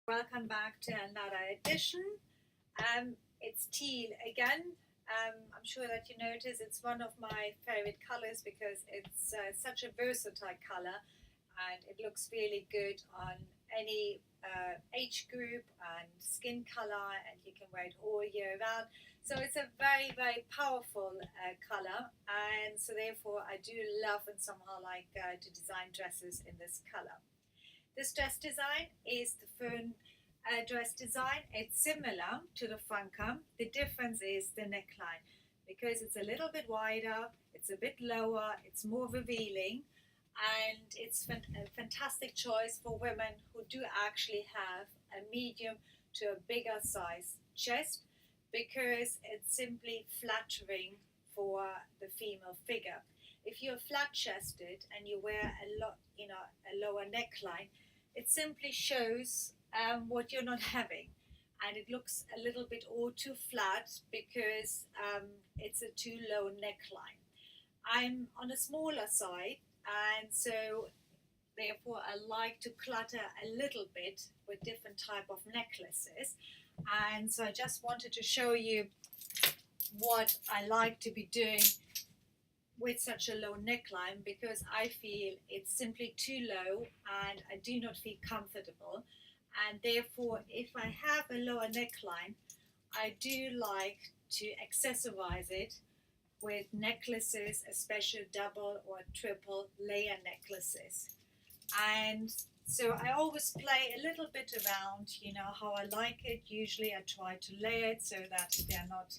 Welcome back to another edition. It's teal again. I'm sure that you notice it's one of my favorite colors because it's such a versatile color and it looks really good on any age group and skin color, and you can wear it all year round. So it's a very, very powerful color, and so therefore I do love and somehow like to design dresses in this color. This dress design is the Fern dress design. It's similar to the Franka. The difference is the neckline because it's a little bit wider, it's a bit lower, it's more revealing, and it's a fantastic choice for women who do actually have a medium to a bigger size chest because it's simply flattering for the female figure. If you're flat chested and you wear a lower neckline, it simply shows what you're not having, and it looks a little bit all too flat because it's a too low neckline. I'm on a smaller side, and so therefore I like to clutter a little bit with different type of necklaces, and so I just wanted to show you what I like to be doing with such a low neckline because I feel it's simply too low and I do not feel comfortable, and therefore if I have a lower neckline I do like to accessorize it with necklaces, especially double or triple layer necklaces. And so I always play a little bit around, how I like it. Usually I try to layer it so that they're not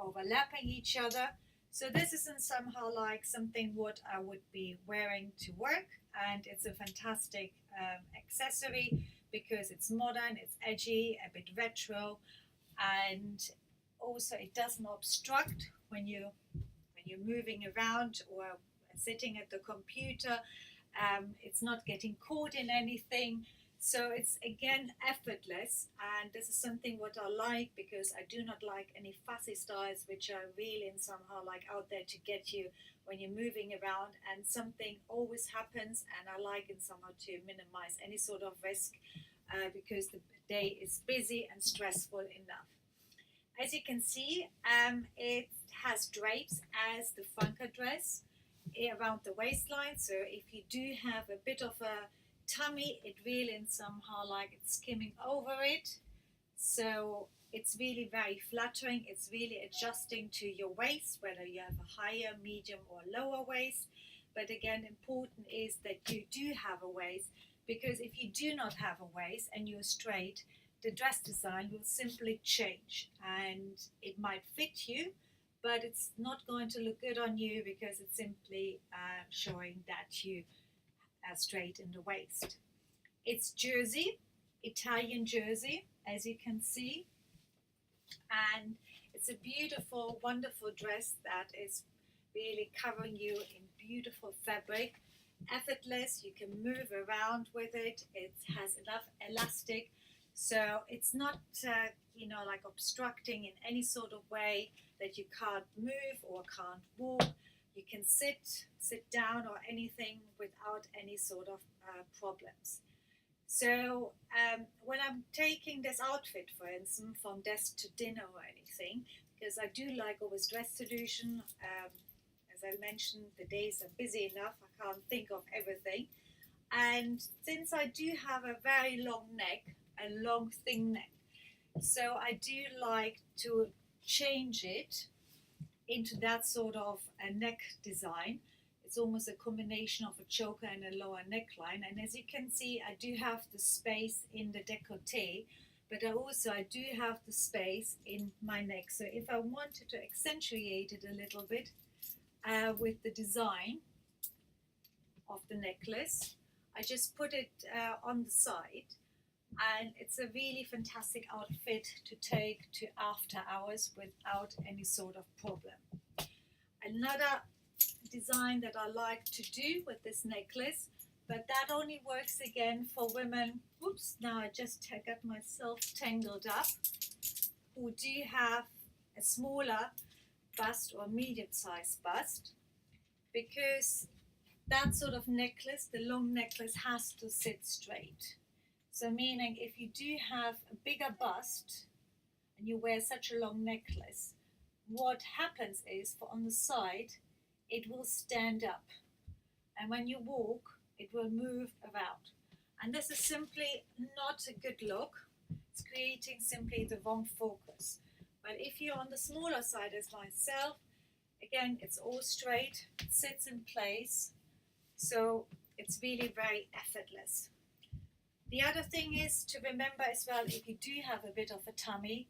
overlapping each other. So this isn't somehow like something what I would be wearing to work, and it's a fantastic accessory because it's modern, it's edgy, a bit retro, and also it doesn't obstruct when you're moving around or sitting at the computer. It's not getting caught in anything. So it's again effortless, and this is something what I like because I do not like any fussy styles which are really and somehow like out there to get you when you're moving around, and something always happens, and I like it somehow to minimize any sort of risk because the day is busy and stressful enough. As you can see, it has drapes as the Franka dress around the waistline, so if you do have a bit of a tummy, it really somehow like it's skimming over it, so it's really very flattering. It's really adjusting to your waist, whether you have a higher, medium or lower waist. But again, important is that you do have a waist, because if you do not have a waist and you're straight, the dress design will simply change and it might fit you, but it's not going to look good on you because it's simply showing that you straight in the waist. It's jersey, Italian jersey, as you can see, and it's a beautiful, wonderful dress that is really covering you in beautiful fabric, effortless. You can move around with it. It has enough elastic, so it's not like obstructing in any sort of way that you can't move or can't walk. You can sit down or anything without any sort of problems. So when I'm taking this outfit, for instance, from desk to dinner or anything, because I do like always dress solution, as I mentioned, the days are busy enough, I can't think of everything. And since I do have a very long neck, a long thin neck, so I do like to change it into that sort of a neck design. It's almost a combination of a choker and a lower neckline, and as you can see I do have the space in the décolleté, but I do have the space in my neck. So if I wanted to accentuate it a little bit with the design of the necklace, I just put it on the side, and it's a really fantastic outfit to take to after hours without any sort of problem. Another design that I like to do with this necklace, but that only works again for women, oops, now I just got myself tangled up, who do have a smaller bust or medium-sized bust, because that sort of necklace, the long necklace, has to sit straight. So meaning if you do have a bigger bust and you wear such a long necklace, what happens is for on the side, it will stand up. And when you walk, it will move about. And this is simply not a good look. It's creating simply the wrong focus. But if you're on the smaller side as myself, again, it's all straight, it sits in place, so it's really very effortless. The other thing is to remember as well, if you do have a bit of a tummy,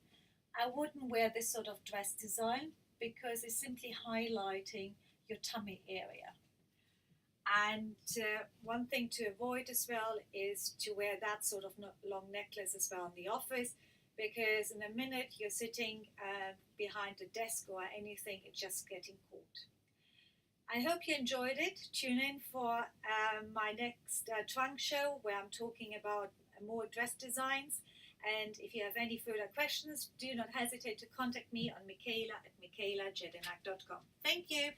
I wouldn't wear this sort of dress design because it's simply highlighting your tummy area. And one thing to avoid as well is to wear that sort of long necklace as well in the office, because in a minute you're sitting behind a desk or anything, it's just getting caught. I hope you enjoyed it. Tune in for my next trunk show where I'm talking about more dress designs. And if you have any further questions, do not hesitate to contact me on Michaela@michaelajedinak.com. Thank you.